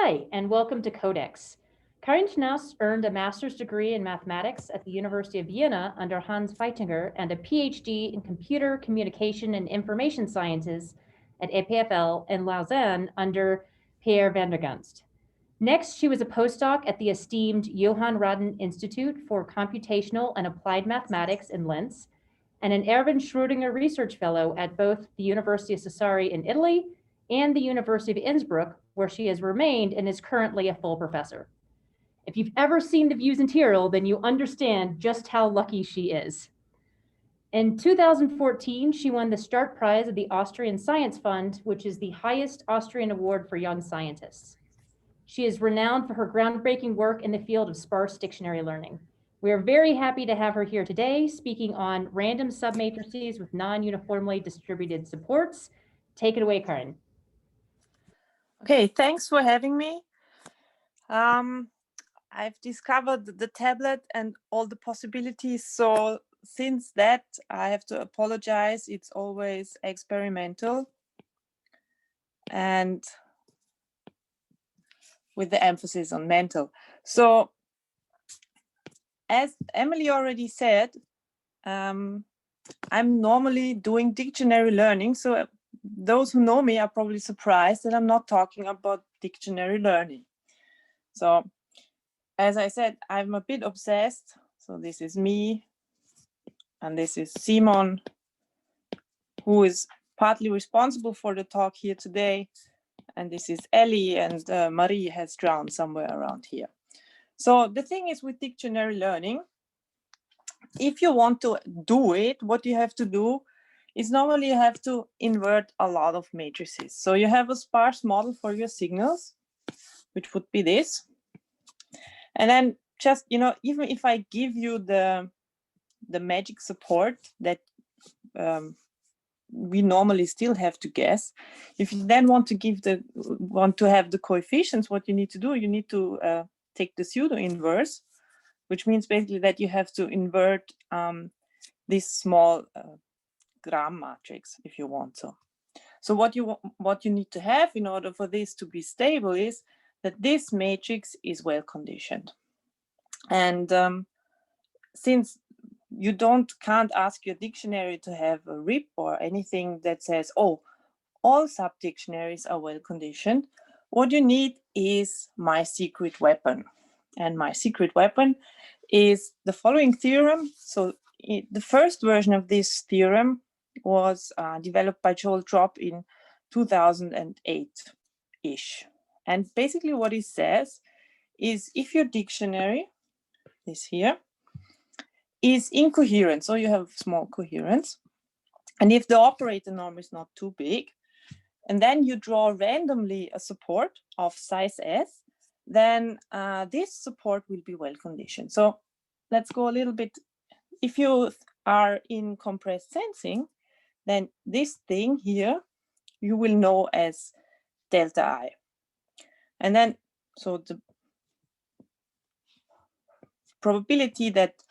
Hi, and welcome to Codex. Karin Schnass earned a master's degree in mathematics at the University of Vienna under Hans Feitinger and a PhD in computer, communication, and information sciences at EPFL in Lausanne under Pierre van der Gunst. Next, she was a postdoc at the esteemed Johann Raden Institute for Computational and Applied Mathematics in Linz, and an Erwin Schrödinger Research Fellow at both the University of Sassari in Italy and the University of Innsbruck, where she has remained and is currently a full professor. If you've ever seen the views in Tyrol, then you understand just how lucky she is. In 2014, she won the Start Prize of the Austrian Science Fund, which is the highest Austrian award for young scientists. She is renowned for her groundbreaking work in the field of sparse dictionary learning. We are very happy to have her here today, speaking on random submatrices with non-uniformly distributed supports. Take it away, Karin. Okay, thanks for having me. I've discovered the tablet and all the possibilities. So since that, I have to apologize. It's always experimental and with the emphasis on mental. So as Emily already said, I'm normally doing dictionary learning. So those who know me are probably surprised that I'm not talking about dictionary learning. So as I said, I'm a bit obsessed. So this is me, and this is Simon, who is partly responsible for the talk here today. And this is Ellie, and Marie has drowned somewhere around here. So the thing is with dictionary learning, if you want to do it, what you have to do is normally you have to invert a lot of matrices. So you have a sparse model for your signals, which would be this. And then just, even if I give you the magic support that we normally still have to guess, if you then want to have the coefficients, what you need to do, you need to take the pseudo inverse, which means basically that you have to invert this small gram matrix if you want to. So what you need to have in order for this to be stable is that this matrix is well conditioned. And since you can't ask your dictionary to have a RIP or anything that says, oh, all sub-dictionaries are well conditioned, what you need is my secret weapon. And my secret weapon is the following theorem. So the first version of this theorem was developed by Joel Dropp in 2008-ish. And basically what it says is if your dictionary, this here, is incoherent, so you have small coherence, and if the operator norm is not too big, and then you draw randomly a support of size S, then this support will be well conditioned. So let's go a little bit. If you are in compressed sensing, then this thing here you will know as delta I. And then, so the probability that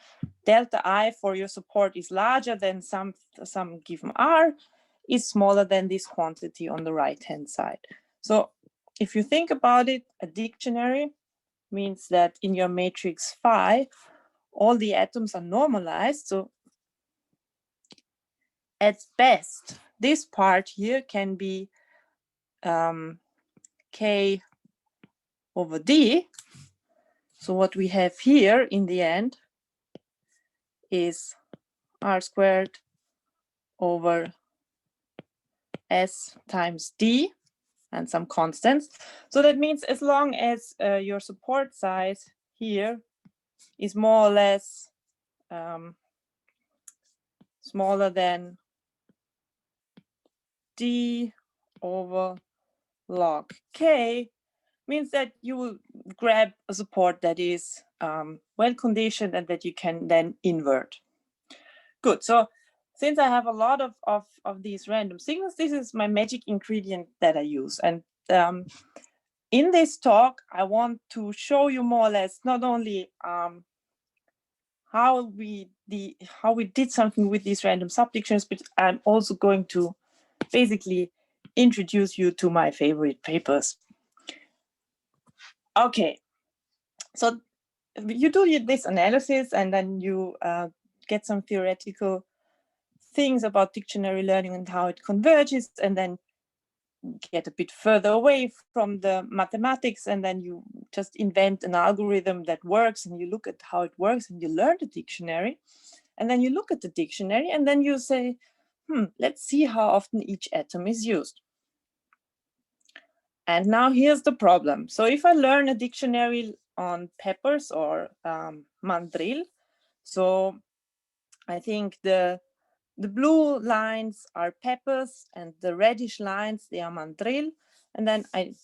delta I for your support is larger than some given R is smaller than this quantity on the right-hand side. So if you think about it, a dictionary means that in your matrix phi, all the atoms are normalized. So at best, this part here can be K over D. So what we have here in the end is R squared over S times D and some constants. So that means as long as your support size here is more or less smaller than D over log K, means that you will grab a support that is well conditioned and that you can then invert. Good. So since I have a lot of these random signals, this is my magic ingredient that I use. And in this talk, I want to show you more or less not only how we did something with these random subdictionaries, but I'm also going to basically introduce you to my favorite papers. Okay, so you do this analysis and then you get some theoretical things about dictionary learning and how it converges, and then get a bit further away from the mathematics, and then you just invent an algorithm that works, and you look at how it works, and you learn the dictionary, and then you look at the dictionary, and then you say, let's see how often each atom is used. And now here's the problem. So if I learn a dictionary on peppers or mandrill, so I think the blue lines are peppers and the reddish lines, they are mandrill. And then I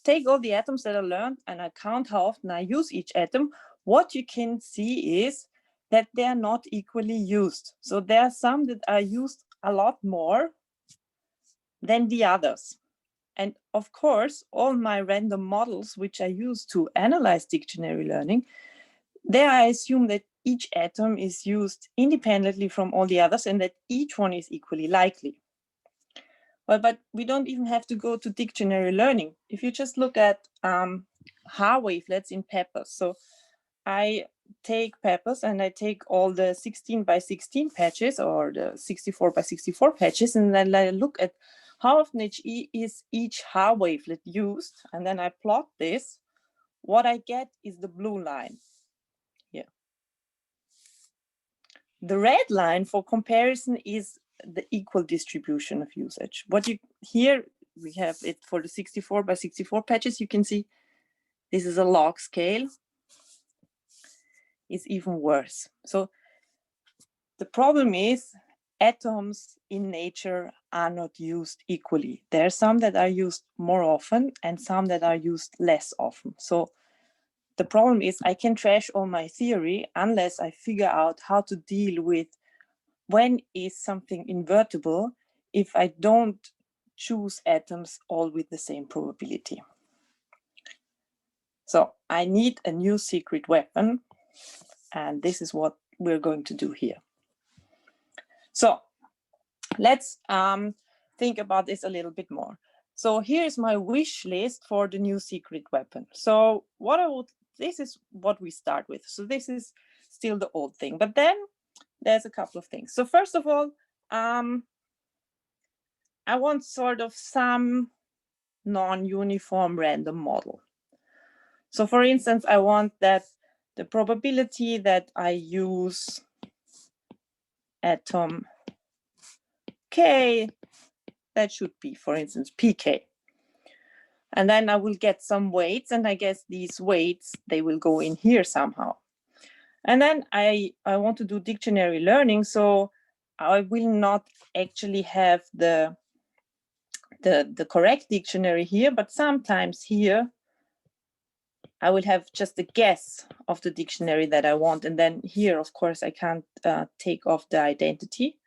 take all the atoms that I learned and I count how often I use each atom. What you can see is that they are not equally used. So there are some that are used a lot more than the others. And of course, all my random models, which I use to analyze dictionary learning, there I assume that each atom is used independently from all the others and that each one is equally likely. Well, but we don't even have to go to dictionary learning. If you just look at Haar wavelets in peppers. So I take peppers and I take all the 16 by 16 patches or the 64 by 64 patches, and then I look at how often is each Haar wavelet used, and then I plot this. What I get is the blue line here. The red line for comparison is the equal distribution of usage. What you here we have it for the 64 by 64 patches. You can see this is a log scale. It's even worse. So the problem is atoms in nature are not used equally. There are some that are used more often and some that are used less often. So the problem is I can trash all my theory unless I figure out how to deal with when is something invertible if I don't choose atoms all with the same probability. So I need a new secret weapon, and this is what we're going to do here. So let's think about this a little bit more. So here's my wish list for the new secret weapon. So this is what we start with. So this is still the old thing, but then there's a couple of things. So first of all, I want sort of some non-uniform random model. So for instance, I want that the probability that I use atom K, that should be, for instance, PK. And then I will get some weights, and I guess these weights, they will go in here somehow. And then I want to do dictionary learning, so I will not actually have the correct dictionary here, but sometimes here I will have just a guess of the dictionary that I want. And then here, of course, I can't take off the identity,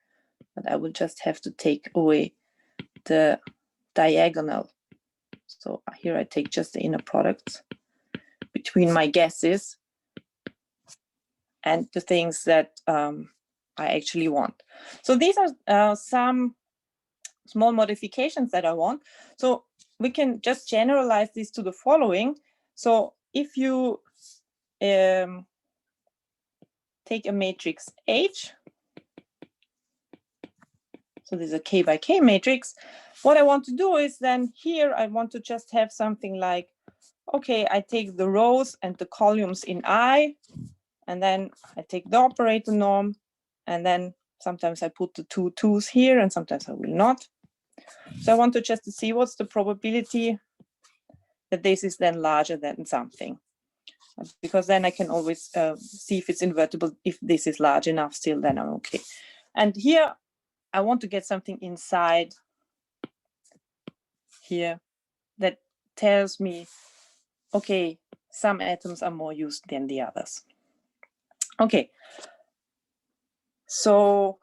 but I will just have to take away the diagonal. So here I take just the inner products between my guesses and the things that I actually want. So these are some small modifications that I want. So we can just generalize this to the following. So if you take a matrix H, so this is a K by K matrix, what I want to do is then here I want to just have something like, okay, I take the rows and the columns in I, and then I take the operator norm, and then sometimes I put the 2 2's here and sometimes I will not. So I want to just see what's the probability that this is then larger than something, because then I can always see if it's invertible. If this is large enough still, then I'm okay. And here I want to get something inside here that tells me, okay, some atoms are more used than the others. Okay, so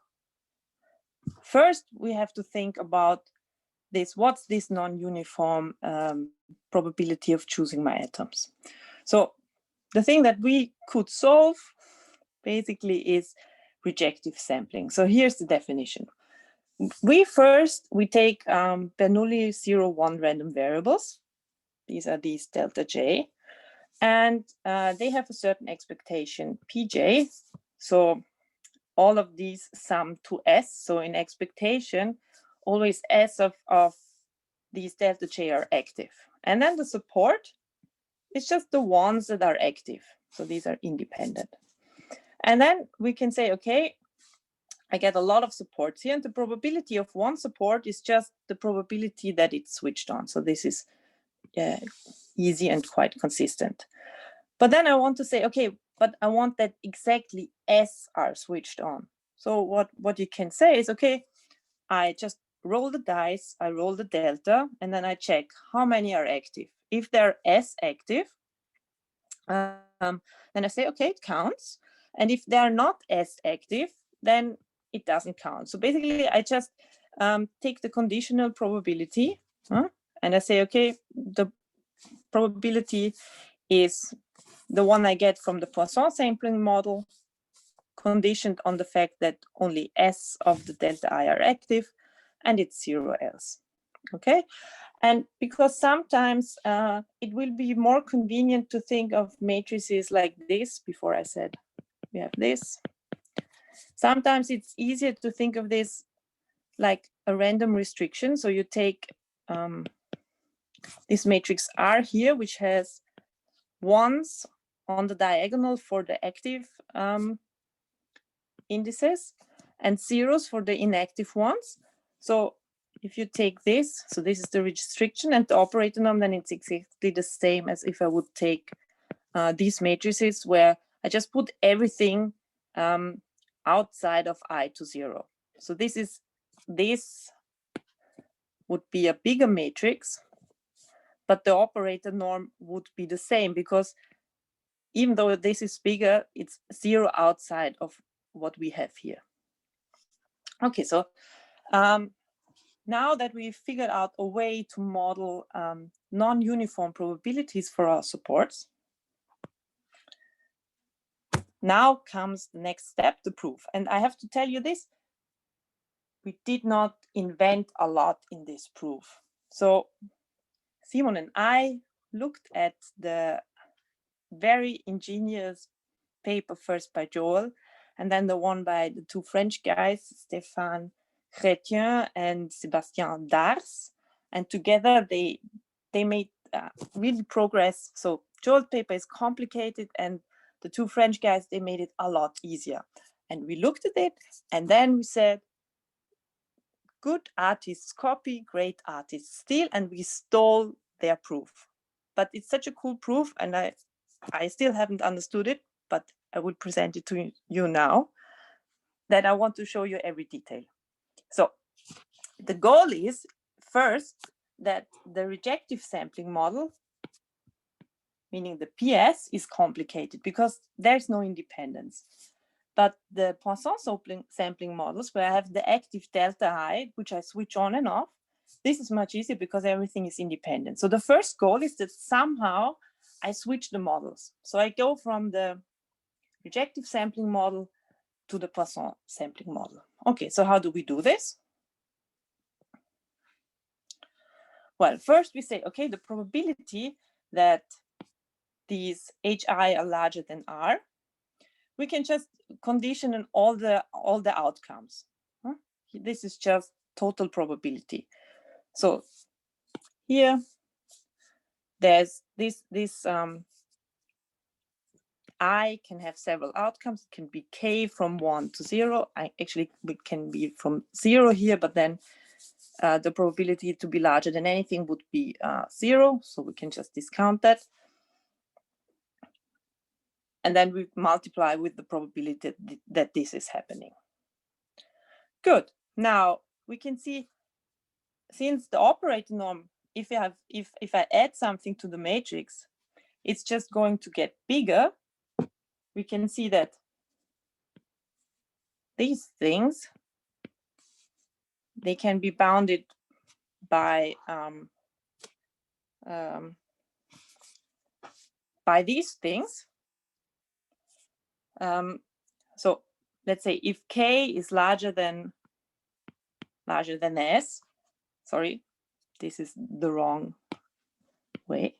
first we have to think about this. What's this non-uniform probability of choosing my atoms? So the thing that we could solve basically is rejective sampling. So here's the definition. We take Bernoulli 0, 1 random variables. These are these delta J. And they have a certain expectation, Pj. So all of these sum to S. So in expectation, always S of these delta J are active. And then the support is just the ones that are active. So these are independent. And then we can say, okay, I get a lot of supports here, and the probability of one support is just the probability that it's switched on. So this is easy and quite consistent. But then I want to say, okay, but I want that exactly S are switched on. So what you can say is, okay, I just roll the dice, I roll the delta, and then I check how many are active. If they're S active, then I say, okay, it counts. And if they're not S active, then it doesn't count. So basically, I just take the conditional probability and I say, okay, the probability is the one I get from the Poisson sampling model, conditioned on the fact that only S of the delta I are active, and it's 0 else. Okay, and because sometimes it will be more convenient to think of matrices like this. Before I said we have this. Sometimes it's easier to think of this like a random restriction. So you take this matrix R here, which has ones on the diagonal for the active indices and zeros for the inactive ones. So if you take this, so this is the restriction and the operator norm, then it's exactly the same as if I would take these matrices where I just put everything outside of I to 0. So this would be a bigger matrix, but the operator norm would be the same because even though this is bigger, it's 0 outside of what we have here. Okay, so now that we've figured out a way to model non-uniform probabilities for our supports, now comes the next step, the proof. And I have to tell you this, we did not invent a lot in this proof. So Simon and I looked at the very ingenious paper first by Joel, and then the one by the two French guys, Stéphane Chrétien and Sébastien Dars. And together they made really progress. So Joel's paper is complicated, and the two French guys, they made it a lot easier. And we looked at it, and then we said, good artists copy, great artists steal, and we stole their proof. But it's such a cool proof, and I still haven't understood it, but I will present it to you now, that I want to show you every detail. So the goal is first that the rejective sampling model, meaning the PS, is complicated because there's no independence. But the Poisson sampling models, where I have the active delta I, which I switch on and off, this is much easier because everything is independent. So the first goal is that somehow I switch the models. So I go from the rejective sampling model to the Poisson sampling model. Okay, so how do we do this? Well, first we say, okay, the probability that these HI are larger than R, we can just condition on all the outcomes. This is just total probability. So here, there's this I can have several outcomes. It can be K from 1 to 0. Actually, it can be from 0 here, but then the probability to be larger than anything would be 0. So we can just discount that. And then we multiply with the probability that this is happening. Good. Now we can see, since the operator norm, if I add something to the matrix, it's just going to get bigger. We can see that these things, they can be bounded by these things. So let's say if K is larger than S, sorry, this is the wrong way.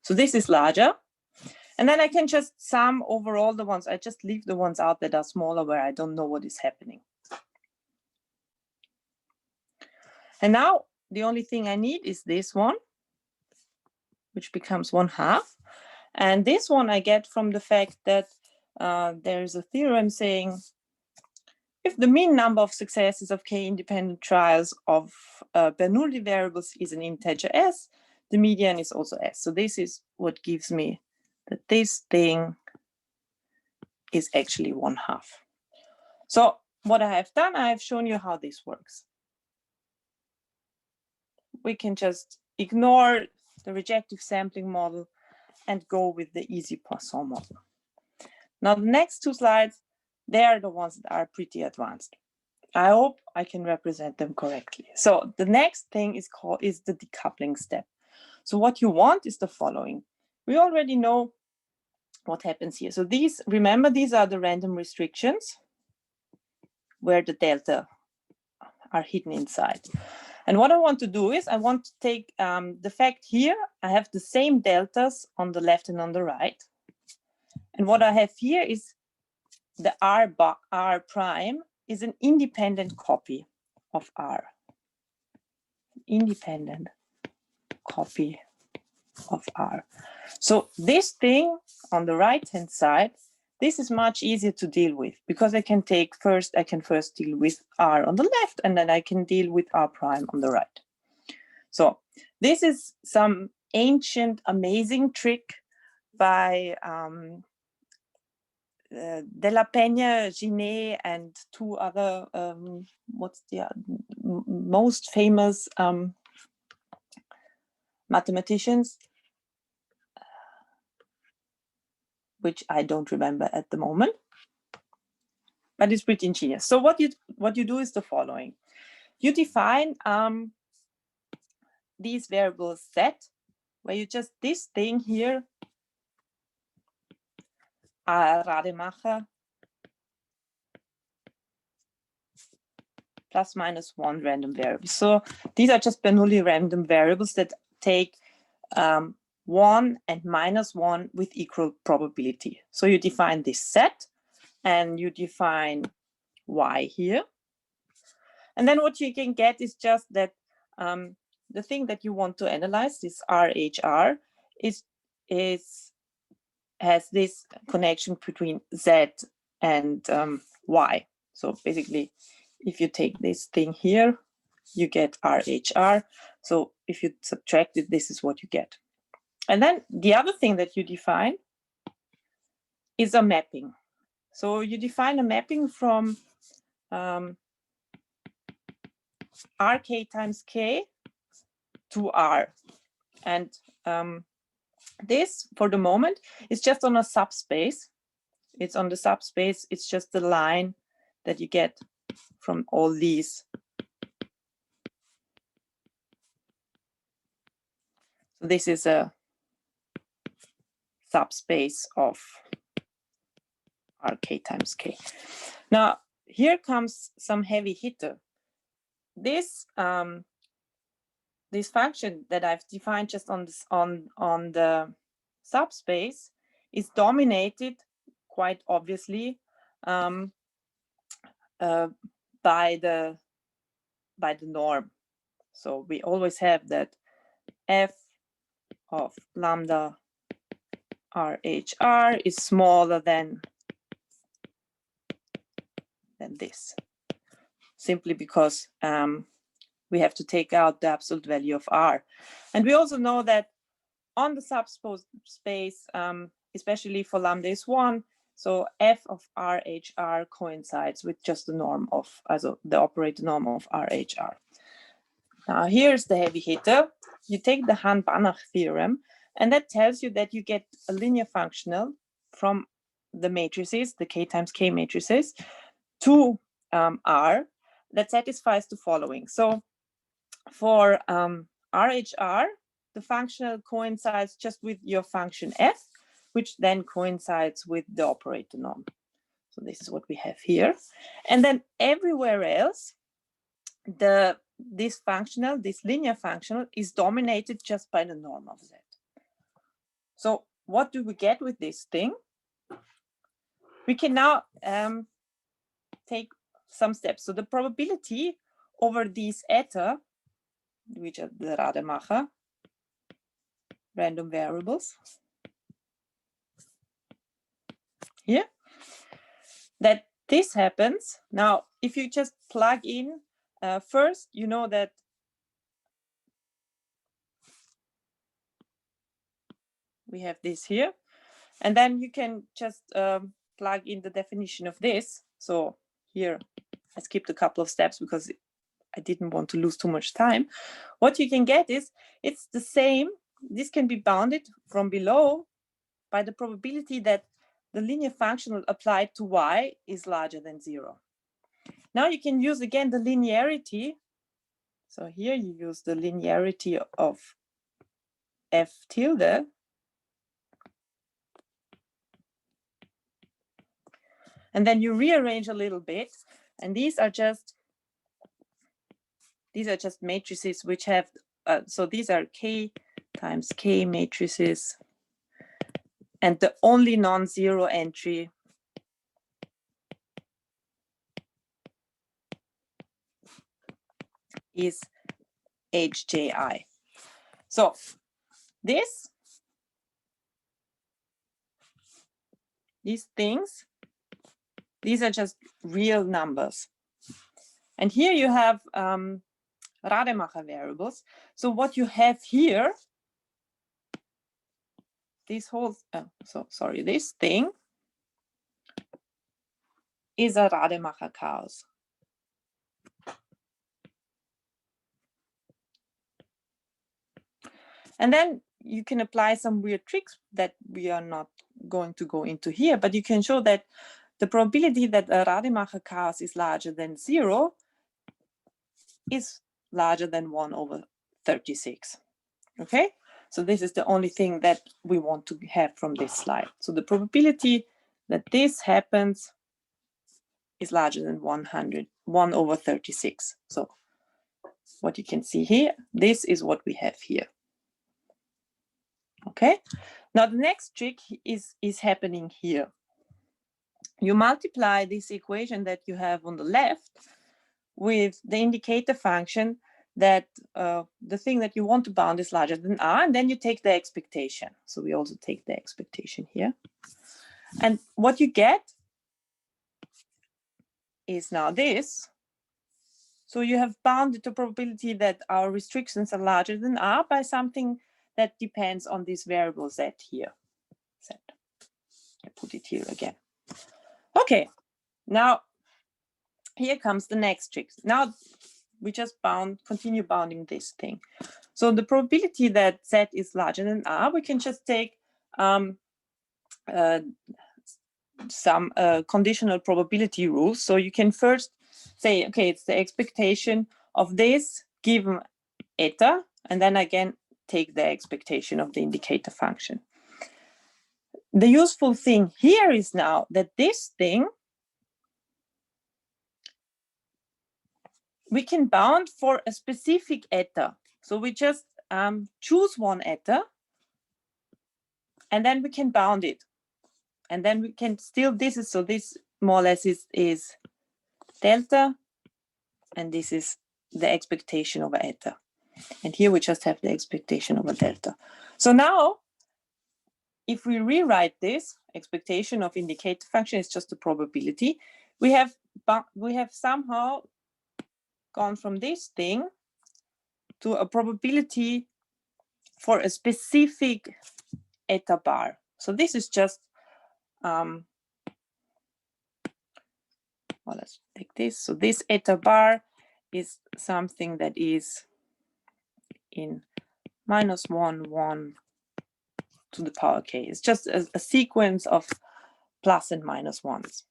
So this is larger. And then I can just sum over all the ones. I just leave the ones out that are smaller where I don't know what is happening. And now the only thing I need is this one, which becomes 1/2. And this one I get from the fact that there is a theorem saying if the mean number of successes of k independent trials of Bernoulli variables is an integer s, the median is also s. So this is what gives me that this thing is actually 1/2. So what I have done, I have shown you how this works. We can just ignore the rejective sampling model and go with the easy Poisson model. Now the next 2 slides, they are the ones that are pretty advanced. I hope I can represent them correctly. So the next thing is the decoupling step. So what you want is the following. We already know what happens here. So these, remember, these are the random restrictions where the delta are hidden inside. And what I want to do is I want to take the fact here, I have the same deltas on the left and on the right. And what I have here is the R prime is an independent copy of R. Independent copy of R. So this thing on the right-hand side, this is much easier to deal with because I can first deal with R on the left and then I can deal with R prime on the right. So this is some ancient, amazing trick by De La Peña, Ginet, and 2 other, what's the most famous mathematicians, which I don't remember at the moment, but it's pretty ingenious. So what you do is the following. You define these variables set, where you just, this thing here, Rademacher, plus minus 1 random variables. So these are just Bernoulli random variables that take 1 and -1 with equal probability. So you define this set and you define y here. And then what you can get is just that the thing that you want to analyze, this RHR, has this connection between z and y. So basically, if you take this thing here, you get RHR. So if you subtract it, this is what you get. And then the other thing that you define is a mapping. So you define a mapping from rk times k to r. And this, for the moment, is just on a subspace. It's on the subspace. It's just the line that you get from all these. So this is a subspace of rk times k. Now, here comes some heavy hitter. This this function that I've defined just on this on the subspace is dominated quite obviously by the norm. So we always have that f of lambda RHR is smaller than this, simply because we have to take out the absolute value of R. And we also know that on the subspace, especially for lambda is 1, so f of RHR coincides with just the norm of, also the operator norm of RHR. Now here's the heavy hitter. You take the Hahn-Banach theorem, and that tells you that you get a linear functional from the matrices, the k times k matrices, to R that satisfies the following. So for RHR, the functional coincides just with your function f, which then coincides with the operator norm. So this is what we have here. And then everywhere else, this linear functional is dominated just by the norm of z. So what do we get with this thing? We can now take some steps. So the probability over these eta, which are the Rademacher random variables here, that this happens. Now, if you just plug in first, you know that we have this here, and then you can just plug in the definition of this. So here, I skipped a couple of steps because I didn't want to lose too much time. What you can get is, it's the same. This can be bounded from below by the probability that the linear function applied to y is larger than 0. Now you can use again the linearity. So here you use the linearity of f tilde. And then you rearrange a little bit. And these are just matrices which have, so these are k times k matrices. And the only non-zero entry is HJI. So these things, these are just real numbers. And here you have Rademacher variables. So what you have here, this whole, this thing is a Rademacher chaos. And then you can apply some weird tricks that we are not going to go into here, but you can show that the probability that a Rademacher chaos is larger than 0 is larger than 1 over 36. Okay, so this is the only thing that we want to have from this slide. So the probability that this happens is larger than 1 over 36. So what you can see here, this is what we have here. Okay, now the next trick is happening here. You multiply this equation that you have on the left with the indicator function that the thing that you want to bound is larger than r, and then you take the expectation. So we also take the expectation here. And what you get is now this. So you have bounded the probability that our restrictions are larger than r by something that depends on this variable z here. Z. I put it here again. Okay, now here comes the next trick. Now we just continue bounding this thing. So the probability that z is larger than r, we can just take some conditional probability rules. So you can first say, okay, it's the expectation of this given eta, and then again take the expectation of the indicator function. The useful thing here is now that this thing we can bound for a specific eta. So we just choose one eta, and then we can bound it. And then we can still, this more or less is delta, and this is the expectation over eta. And here we just have the expectation over delta. So now, if we rewrite this, expectation of indicator function is just a probability. We have somehow gone from this thing to a probability for a specific eta bar. So this is just, well, let's take this. So this eta bar is something that is in -1, 1 to the power k. It's just a sequence of plus and minus ones.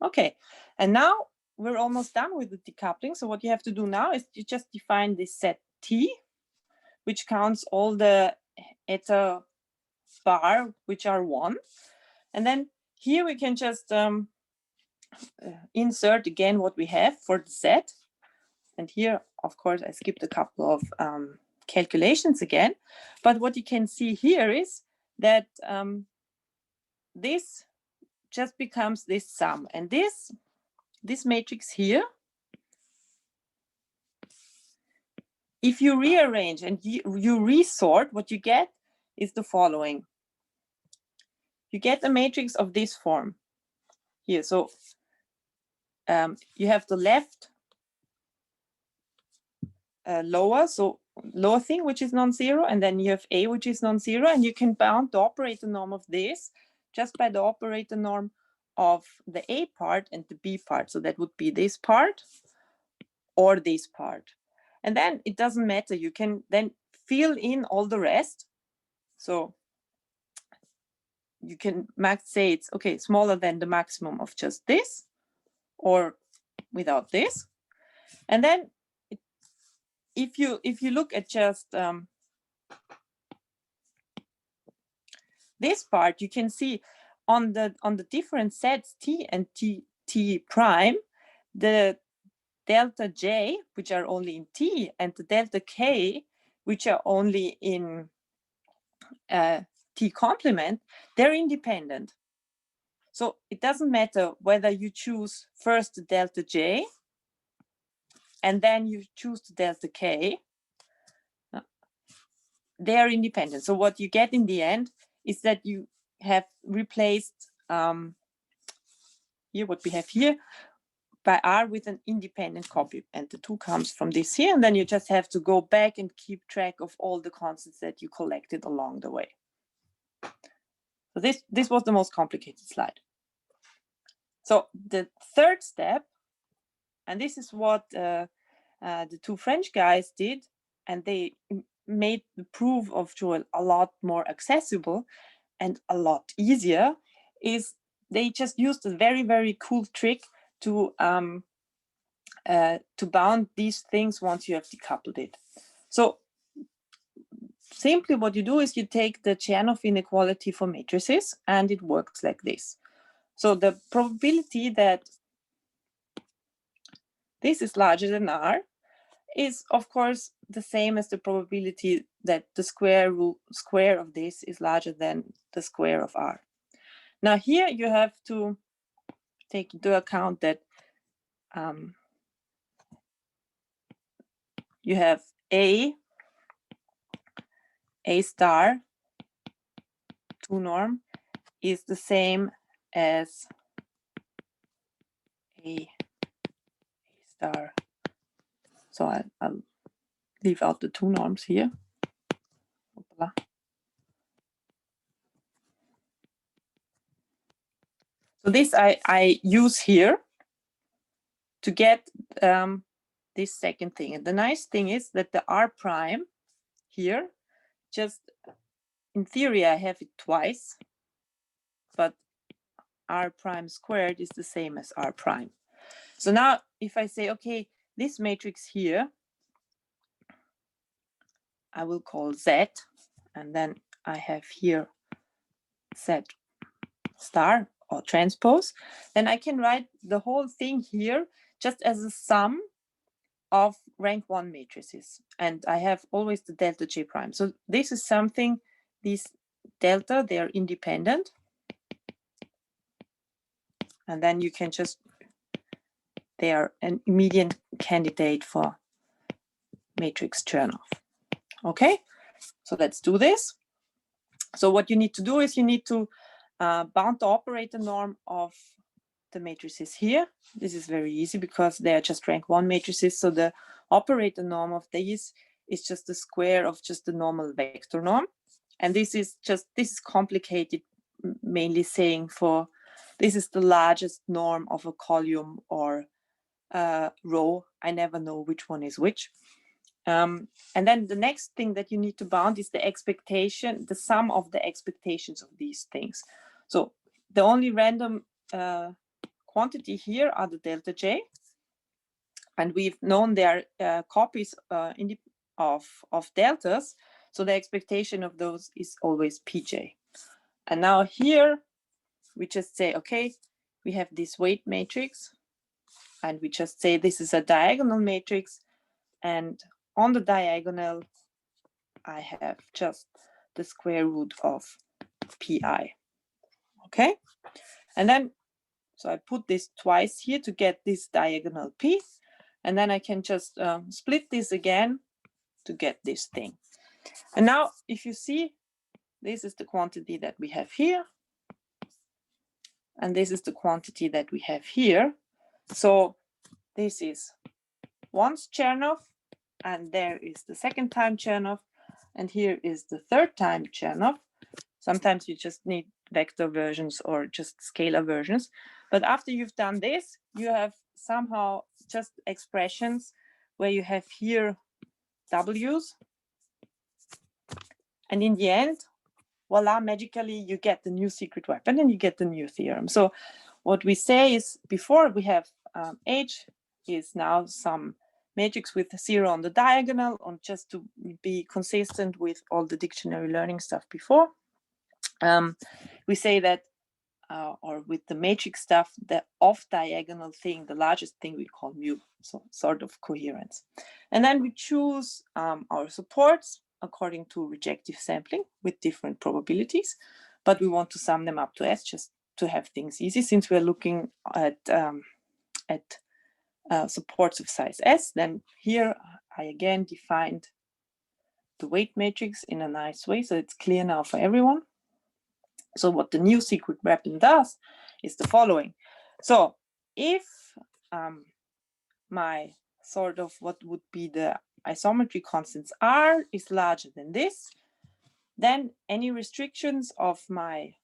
Okay, and now we're almost done with the decoupling. So what you have to do now is you just define this set T, which counts all the eta bar, which are 1. And then here we can just insert again what we have for the Z. And here, of course, I skipped a couple of calculations again. But what you can see here is that this just becomes this sum. And this matrix here, if you rearrange and you resort, what you get is the following. You get a matrix of this form here. So you have the left lower thing, which is non-zero, and then you have A, which is non-zero, and you can bound the operator norm of this just by the operator norm of the A part and the B part. So that would be this part or this part. And then it doesn't matter. You can then fill in all the rest. So you can say it's okay, smaller than the maximum of just this or without this. And then if you look at just this part, you can see on the different sets T and T prime, the delta J, which are only in T, and the delta K, which are only in T complement, they're independent. So it doesn't matter whether you choose first the delta J and then you choose the delta K, they are independent. So what you get in the end is that you have replaced here what we have here by R with an independent copy, and the 2 comes from this here, and then you just have to go back and keep track of all the constants that you collected along the way. So this was the most complicated slide. So the third step, and this is what the 2 French guys did, and they made the proof of Joel a lot more accessible and a lot easier, is they just used a very, very cool trick to bound these things once you have decoupled it. So simply what you do is you take the Chernoff inequality for matrices, and it works like this. So the probability that this is larger than R is, of course, the same as the probability that the square of this is larger than the square of R. Now here you have to take into account that you have A star 2 norm is the same as A star. So I'll leave out the 2 norms here. Hoopla. So this I use here to get this second thing. And the nice thing is that the R prime here, just in theory, I have it twice, but R prime squared is the same as R prime. So now if I say, okay, this matrix here, I will call Z, and then I have here Z star or transpose, then I can write the whole thing here just as a sum of rank 1 matrices. And I have always the delta J prime. So this is something, these delta, they are independent. And then you can just, they are an immediate candidate for matrix Chernoff. Okay, so let's do this. So what you need to do is you need to bound the operator norm of the matrices here. This is very easy because they are just rank 1 matrices. So the operator norm of these is just the square of just the normal vector norm. And this is complicated, mainly saying for, this is the largest norm of a column or row. I never know which one is which. And then the next thing that you need to bound is the expectation, the sum of the expectations of these things. So the only random quantity here are the delta J, and we've known they are copies of deltas, so the expectation of those is always Pj. And now here we just say, okay, we have this weight matrix, and we just say this is a diagonal matrix, and on the diagonal I have just the square root of pi. Okay, and then so I put this twice here to get this diagonal piece, and then I can just split this again to get this thing. And now if you see, this is the quantity that we have here, and this is the quantity that we have here. So this is once Chernoff, and there is the second time Chernoff, and here is the third time Chernoff. Sometimes you just need vector versions or just scalar versions. But after you've done this, you have somehow just expressions where you have here W's. And in the end, voila, magically you get the new secret weapon and you get the new theorem. So what we say is before we have H is now some matrix with 0 on the diagonal, on just to be consistent with all the dictionary learning stuff before. We say that, or with the matrix stuff, the off-diagonal thing, the largest thing we call mu, so sort of coherence. And then we choose our supports according to rejective sampling with different probabilities, but we want to sum them up to S just to have things easy. Since we're looking at supports of size S, then here I again defined the weight matrix in a nice way, so it's clear now for everyone. So what the new secret weapon does is the following. So if my sort of what would be the isometry constants R is larger than this, then any restrictions of my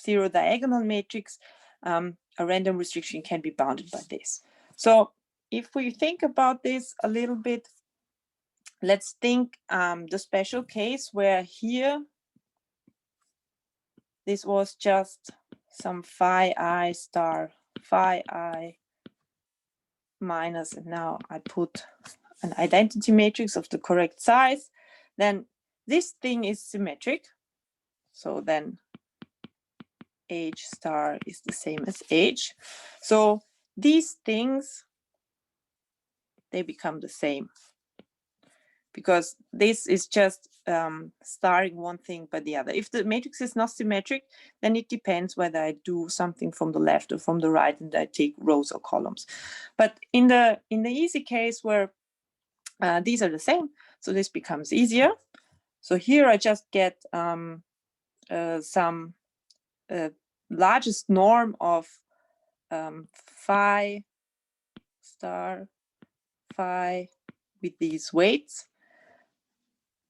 0 diagonal matrix, a random restriction can be bounded by this. So if we think about this a little bit, let's think the special case where here this was just some phi I star phi I minus, and now I put an identity matrix of the correct size, then this thing is symmetric. So then H star is the same as H. So these things, they become the same, because this is just starring one thing by the other. If the matrix is not symmetric, then it depends whether I do something from the left or from the right, and I take rows or columns. But in the easy case where these are the same, so this becomes easier. So here I just get some largest norm of phi star phi with these weights.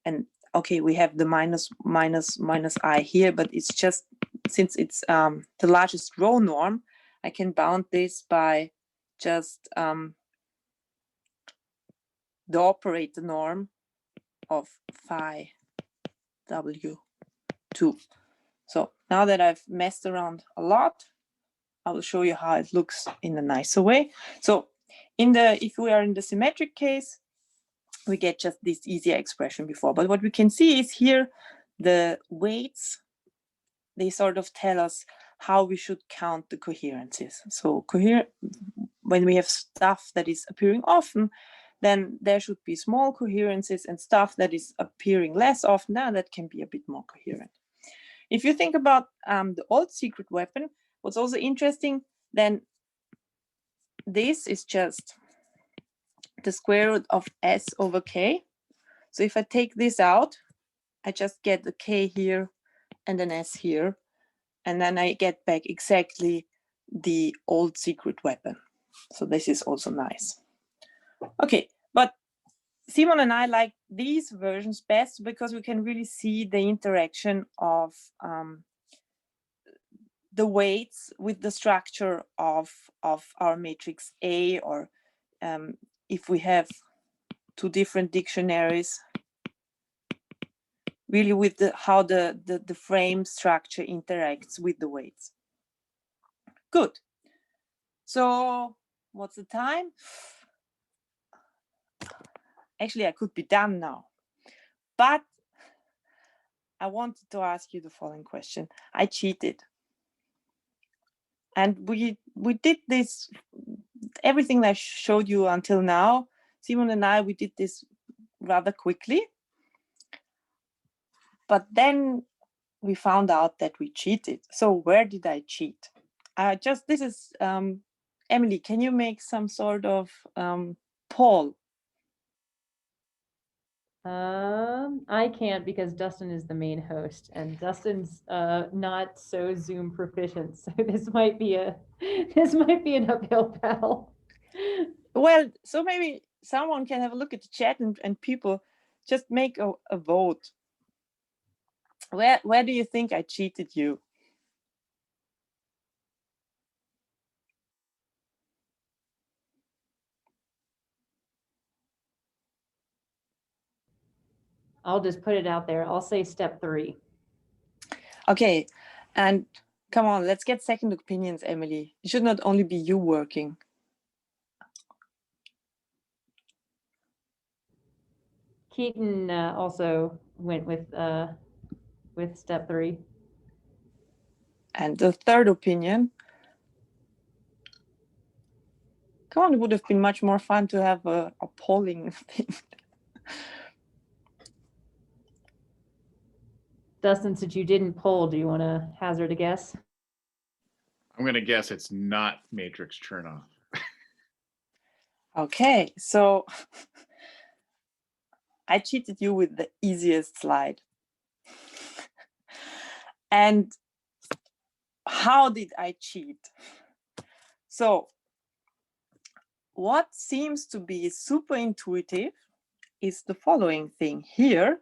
And okay, we have the minus I here, but it's just, since it's the largest row norm, I can bound this by just the operator norm of phi W2. So now that I've messed around a lot, I will show you how it looks in a nicer way. So if we are in the symmetric case, we get just this easier expression before. But what we can see is here, the weights, they sort of tell us how we should count the coherences. So when we have stuff that is appearing often, then there should be small coherences, and stuff that is appearing less often, now that can be a bit more coherent. If you think about the old secret weapon, what's also interesting, then this is just the square root of S over K. So if I take this out, I just get the K here and an S here, and then I get back exactly the old secret weapon. So this is also nice. Okay, but Simon and I like these versions best because we can really see the interaction of the weights with the structure of our matrix A, or if we have two different dictionaries, really with how the frame structure interacts with the weights. Good. So what's the time? Actually, I could be done now, but I wanted to ask you the following question. I cheated. And we did this, everything that I showed you until now, Simon and I, we did this rather quickly. but then we found out that we cheated. So where did I cheat? This is, Emily, can you make some sort of poll? I can't because Dustin is the main host and Dustin's not so Zoom proficient. So this might be an uphill battle. Well, so maybe someone can have a look at the chat and people just make a vote. Where do you think I cheated you? I'll just put it out there. I'll say step 3. Okay, and come on, let's get second opinions, Emily. It should not only be you working. Keaton also went with step 3. And the third opinion. Come on, it would have been much more fun to have a polling thing. Dustin, since you didn't poll, do you want to hazard a guess? I'm going to guess it's not matrix Chernoff. Okay, so I cheated you with the easiest slide. And how did I cheat? So what seems to be super intuitive is the following thing here.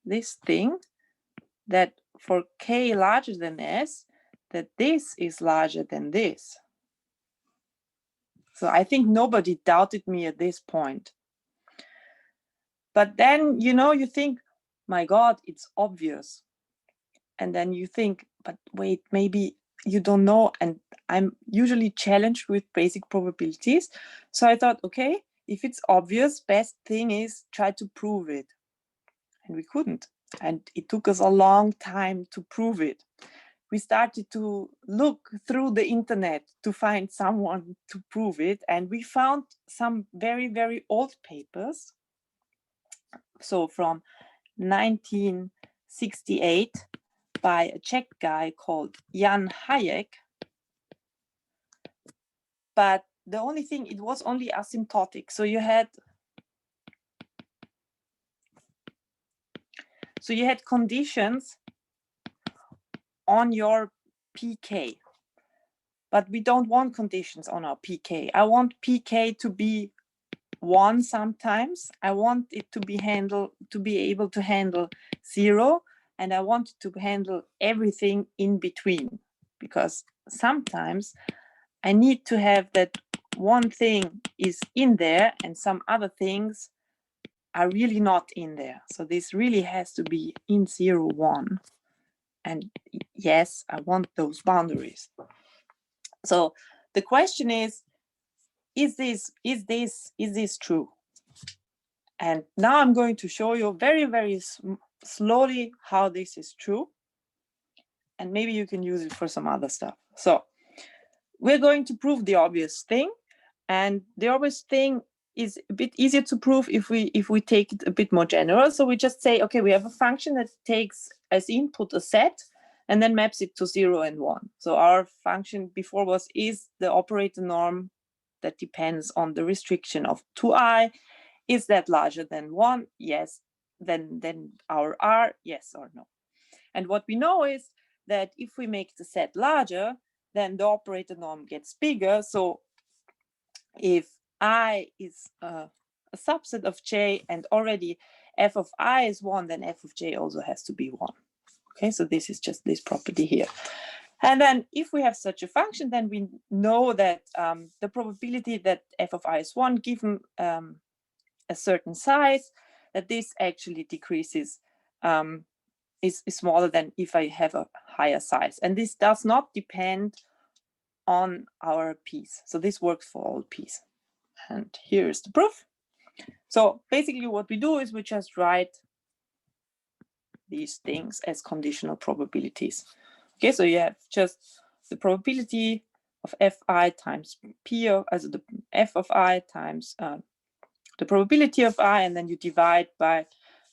This thing that for k larger than s, that this is larger than this. So I think nobody doubted me at this point. But then, you think, my God, it's obvious. And then you think, but wait, maybe you don't know. And I'm usually challenged with basic probabilities. So I thought, okay, if it's obvious, best thing is try to prove it. And we couldn't. And it took us a long time to prove it. We started to look through the internet to find someone to prove it. And we found some very, very old papers. So from 1968 by a Czech guy called Jan Hayek. But the only thing, it was only asymptotic. So you had conditions on your pk, but we don't want conditions on our pk. I want pk to be 1 sometimes. I want it to be able to handle 0, and I want it to handle everything in between, because sometimes I need to have that one thing is in there and some other things are really not in there. So this really has to be in 0, 1. And yes, I want those boundaries. So the question is this true? And now I'm going to show you very, very slowly how this is true. And maybe you can use it for some other stuff. So we're going to prove the obvious thing. And the obvious thing is a bit easier to prove if we take it a bit more general. So we just say, okay, we have a function that takes as input a set and then maps it to 0 and 1. So our function before was, is the operator norm that depends on the restriction of 2i. Is that larger than 1? Yes. Then our R, yes or no. And what we know is that if we make the set larger, then the operator norm gets bigger. So if I is a subset of j and already f of I is 1, then f of j also has to be 1. Okay, so this is just this property here. And then if we have such a function, then we know that the probability that f of I is 1 given a certain size, that this actually decreases, is smaller than if I have a higher size. And this does not depend on our piece. So this works for all p's. And here is the proof. So basically what we do is we just write these things as conditional probabilities. Okay, so you have just the probability of fi times p of, also the f of I times the the probability of I, and then you divide by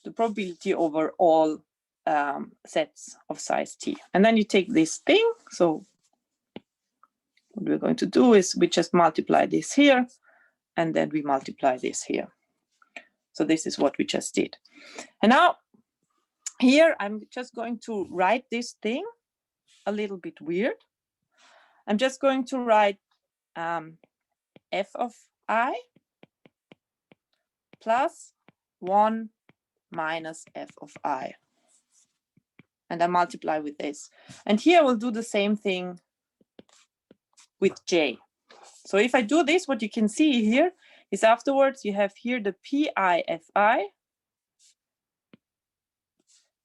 the probability over all sets of size t. And then you take this thing. So what we're going to do is we just multiply this here, and then we multiply this here. So this is what we just did. And now here I'm just going to write this thing a little bit weird. I'm just going to write f of I plus 1 minus f of I. And I multiply with this. And here we'll do the same thing with j. So if I do this, what you can see here is afterwards you have here the pi fi.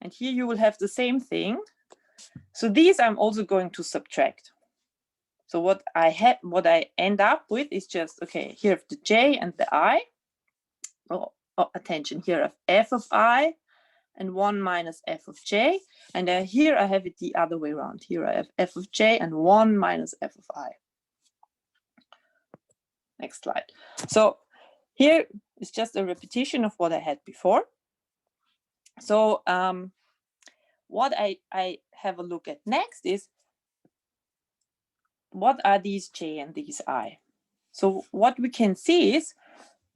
And here you will have the same thing. So these I'm also going to subtract. So what I end up with is just, okay, here the j and the I. Oh, attention, here I have f of I and 1 minus f of j. And here I have it the other way around. Here I have f of j and 1 minus f of I. Next slide. So here is just a repetition of what I had before. So what I have a look at next is, what are these j and these I? So what we can see is,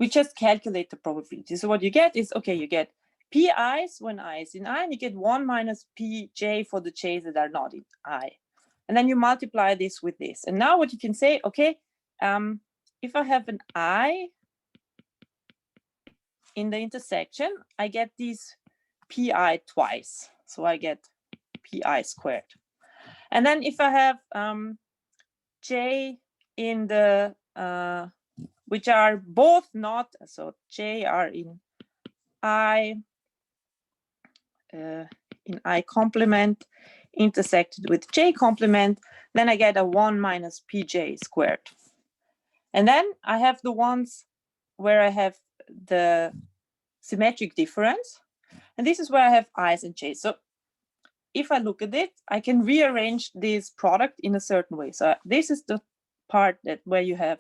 we just calculate the probability. So what you get is, okay, you get pi's when I is in I, and you get 1 minus pj for the j's that are not in I. And then you multiply this with this. And now what you can say, okay, if I have an I in the intersection, I get these pi twice. So I get pi squared. And then if I have j in the, which are both not, so j are in I complement intersected with j complement, then I get a 1 minus pj squared. And then I have the ones where I have the symmetric difference. And this is where I have i's and j's. So if I look at it, I can rearrange this product in a certain way. So this is the part that where you have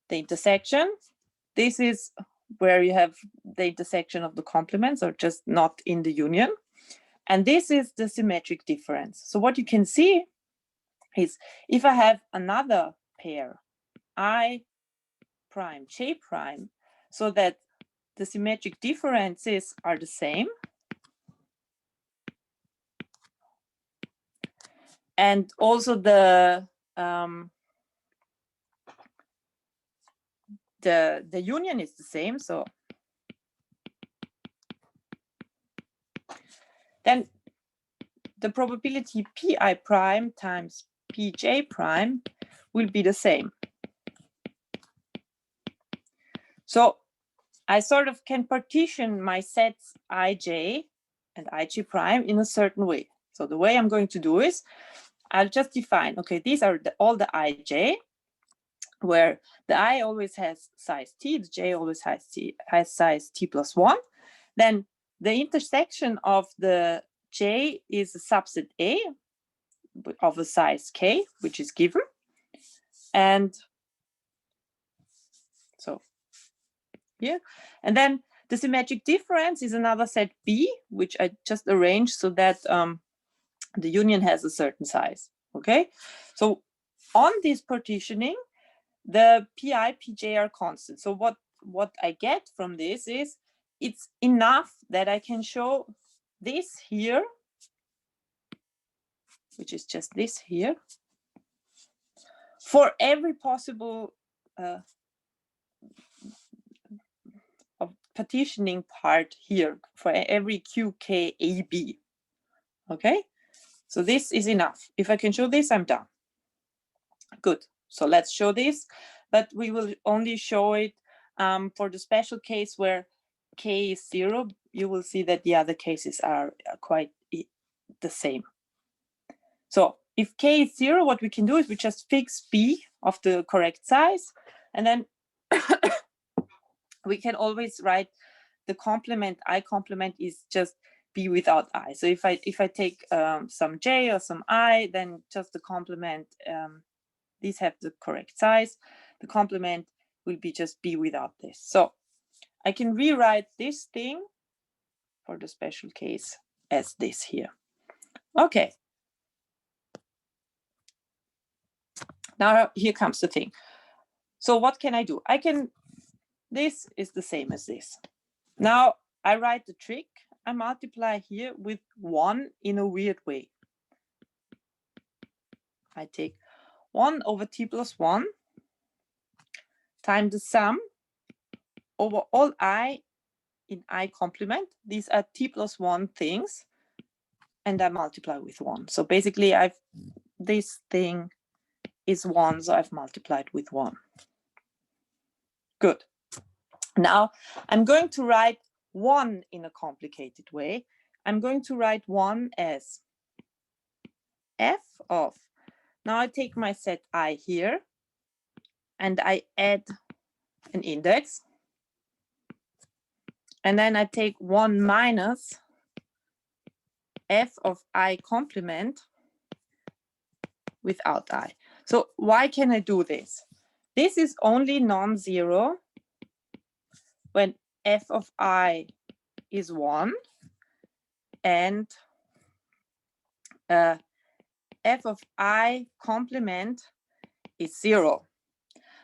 the intersection. This is where you have the intersection of the complements, or just not in the union. And this is the symmetric difference. So what you can see is, if I have another pair, I prime, j prime, so that the symmetric differences are the same, and also the union is the same. So then the probability pi prime times pj prime will be the same. So I sort of can partition my sets ij and ij prime in a certain way. So the way I'm going to do is, I'll just define, okay, these are all the ij, where the I always has size t, the j always has size t plus 1. Then the intersection of the j is a subset A of a size k, which is given. And so here, and then the symmetric difference is another set B, which I just arranged so that the union has a certain size. Okay, so on this partitioning, the pi, pj are constant. So what I get from this is, it's enough that I can show this here, which is just this here, for every possible partitioning part here, for every qkab. Okay, so this is enough. If I can show this, I'm done. Good. So let's show this, but we will only show it for the special case where k is 0. You will see that the other cases are quite the same. So if k is 0, what we can do is we just fix b of the correct size, and then we can always write the complement. I complement is just b without I. So if I take some j or some I, then just the complement, these have the correct size. The complement will be just B without this. So I can rewrite this thing for the special case as this here. Okay. Now here comes the thing. So what can I do? This is the same as this. Now I write the trick. I multiply here with 1 in a weird way. I take 1 over t plus 1 times the sum over all I in I complement. These are t plus 1 things, and I multiply with 1. So basically this thing is 1, so I've multiplied with 1. Good. Now I'm going to write 1 in a complicated way. I'm going to write 1 as f of, now I take my set I here and I add an index, and then I take 1 minus f of I complement without I. So why can I do this? This is only non-zero when f of I is 1 and f of I complement is 0.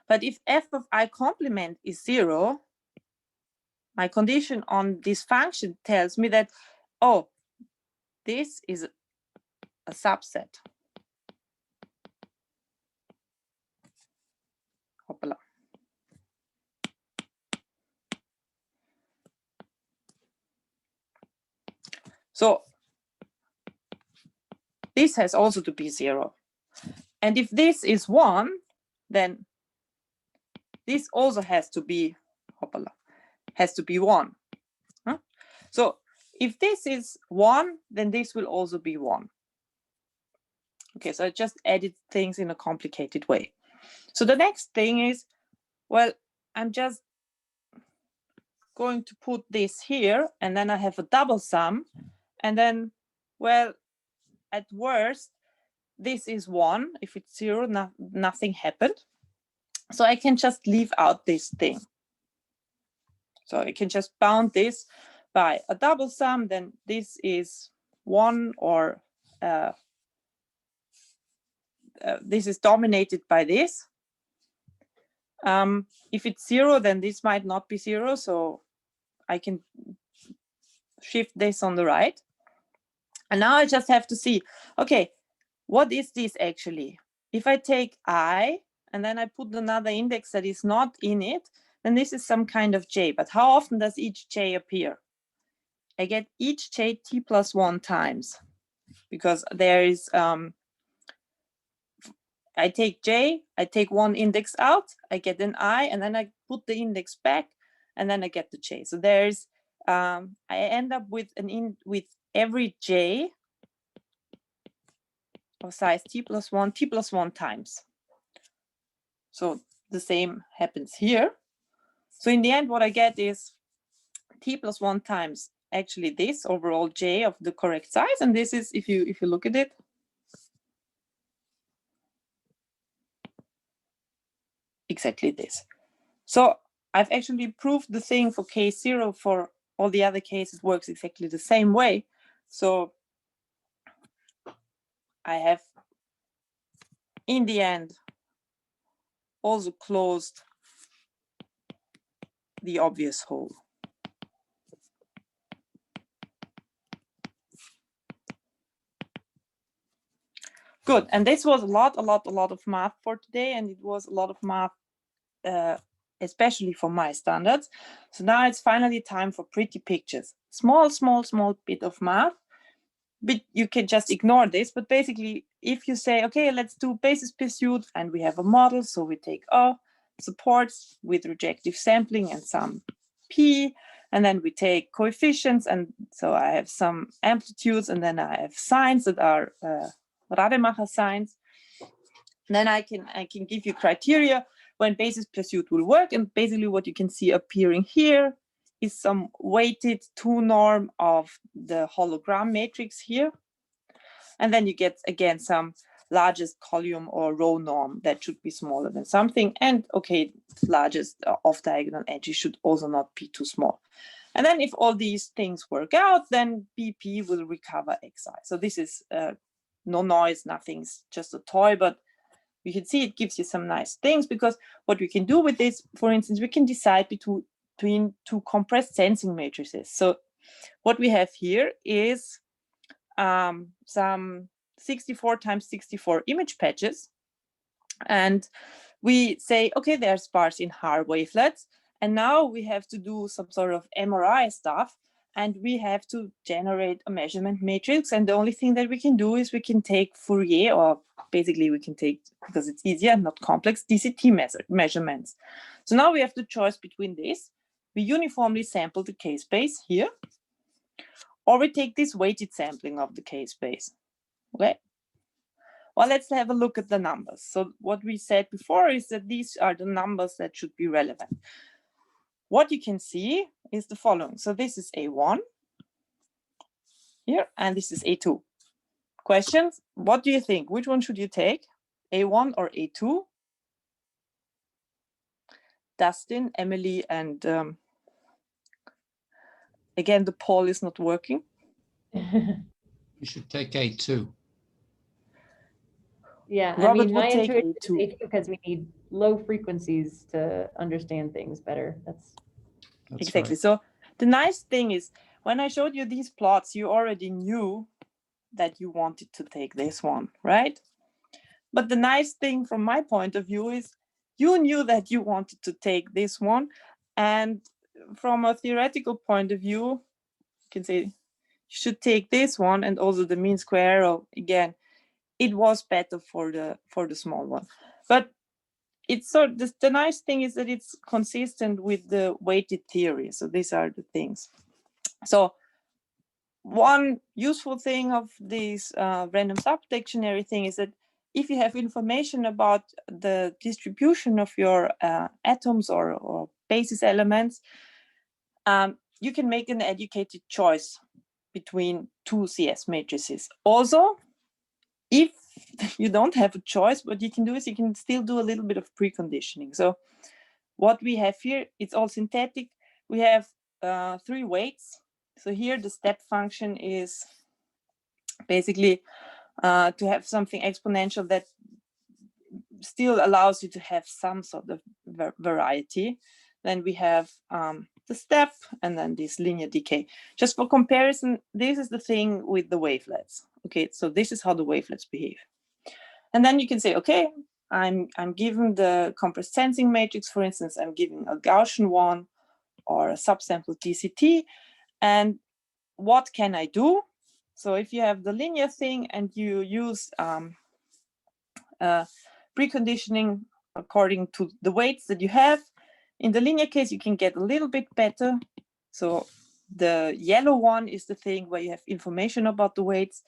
But if f of I complement is 0, my condition on this function tells me that, oh, this is a subset. Hoppala. So this has also to be 0. And if this is 1, then this also has to be, hoppala, has to be 1. Huh? So if this is 1, then this will also be 1. Okay, so I just added things in a complicated way. So the next thing is, well, I'm just going to put this here, and then I have a double sum, and then, well, at worst, this is 1. If it's 0, nothing happened. So I can just leave out this thing. So I can just bound this by a double sum, then this is 1, or this is dominated by this. If it's 0, then this might not be 0, so I can shift this on the right. And now I just have to see, okay, what is this actually? If I take I, and then I put another index that is not in it, then this is some kind of j. But how often does each j appear? I get each j t plus 1 times, because there is, I take j, I take 1 index out, I get an I, and then I put the index back, and then I get the j. So there's, I end up with with every j of size t plus 1 times. So the same happens here. So in the end, what I get is t plus 1 times actually this overall j of the correct size, and this is, if you look at it, exactly this. So I've actually proved the thing for case 0. For all the other cases, works exactly the same way. So I have, in the end, also closed the obvious hole. Good, and this was a lot of math for today, and it was a lot of math, especially for my standards. So now it's finally time for pretty pictures. Small bit of math, but you can just ignore this. But basically, if you say, okay, let's do basis pursuit, and we have a model, so we take O, supports with rejective sampling and some P, and then we take coefficients, and so I have some amplitudes, and then I have signs that are Rademacher signs. Then I can give you criteria when basis pursuit will work, and basically what you can see appearing here is some weighted 2 norm of the hologram matrix here. And then you get, again, some largest column or row norm that should be smaller than something. And okay, largest off-diagonal edges should also not be too small. And then if all these things work out, then BP will recover XI. So this is no noise, nothing's just a toy, but you can see it gives you some nice things, because what we can do with this, for instance, we can decide between two compressed sensing matrices. So what we have here is some 64 times 64 image patches. And we say, okay, they're sparse in Haar wavelets. And now we have to do some sort of MRI stuff. And we have to generate a measurement matrix. And the only thing that we can do is we can take Fourier, or basically we can take, because it's easier, not complex, DCT measurements. So now we have the choice between this. We uniformly sample the K-space here, or we take this weighted sampling of the K-space. Okay. Well, let's have a look at the numbers. So what we said before is that these are the numbers that should be relevant. What you can see is the following. So this is A1 here, and this is A2. Questions? What do you think? Which one should you take? A1 or A2? Dustin, Emily, and again, the poll is not working. You should take A2. Yeah, I Robert mean, would my take intuition is A2. A2 because we need low frequencies to understand things better. That's Exactly. Right. So the nice thing is, when I showed you these plots, you already knew that you wanted to take this one, right? But the nice thing from my point of view is you knew that you wanted to take this one. And from a theoretical point of view, you can say you should take this one, and also the mean square. Or again, it was better for the small one. But it's so the nice thing is that it's consistent with the weighted theory. So these are the things. So one useful thing of this random sub-dictionary thing is that if you have information about the distribution of your atoms or basis elements, you can make an educated choice between two CS matrices. Also, if you don't have a choice, what you can do is you can still do a little bit of preconditioning. So what we have here, it's all synthetic. We have 3 weights. So here the step function is basically to have something exponential that still allows you to have some sort of variety. Then we have the step, and then this linear decay. Just for comparison, this is the thing with the wavelets. Okay, so this is how the wavelets behave. And then you can say, okay, I'm given the compressed sensing matrix, for instance, I'm giving a Gaussian one or a subsample DCT, and what can I do? So if you have the linear thing and you use preconditioning according to the weights that you have, in the linear case, you can get a little bit better. So the yellow one is the thing where you have information about the weights.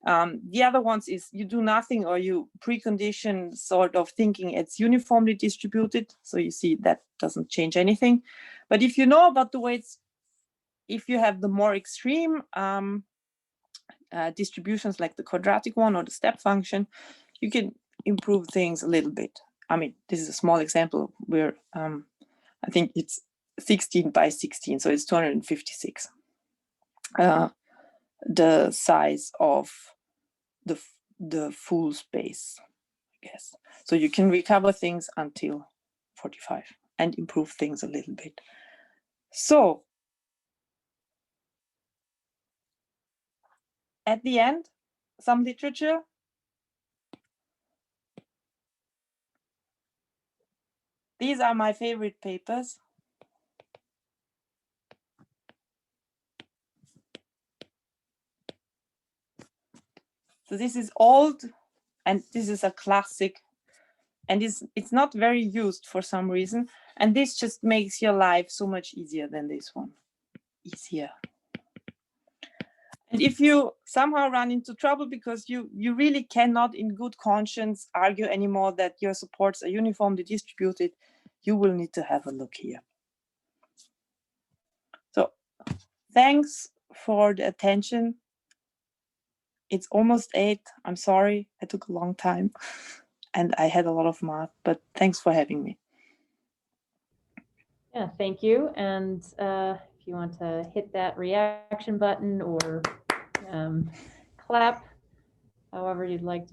The other ones is you do nothing, or you precondition sort of thinking it's uniformly distributed. So you see that doesn't change anything. But if you know about the weights, if you have the more extreme distributions like the quadratic one or the step function, you can improve things a little bit. I mean, this is a small example where I think it's 16 by 16, so it's 256. The size of the full space, I guess. So you can recover things until 45 and improve things a little bit. So at the end, some literature. These are my favorite papers. So this is old, and this is a classic, and it's not very used for some reason. And this just makes your life so much easier than this one. Easier. And if you somehow run into trouble because you really cannot in good conscience argue anymore that your supports are uniformly distributed, you will need to have a look here. So thanks for the attention. It's almost 8. I'm sorry, it took a long time and I had a lot of math, but thanks for having me. Yeah, thank you. And if you want to hit that reaction button or clap, however you'd like to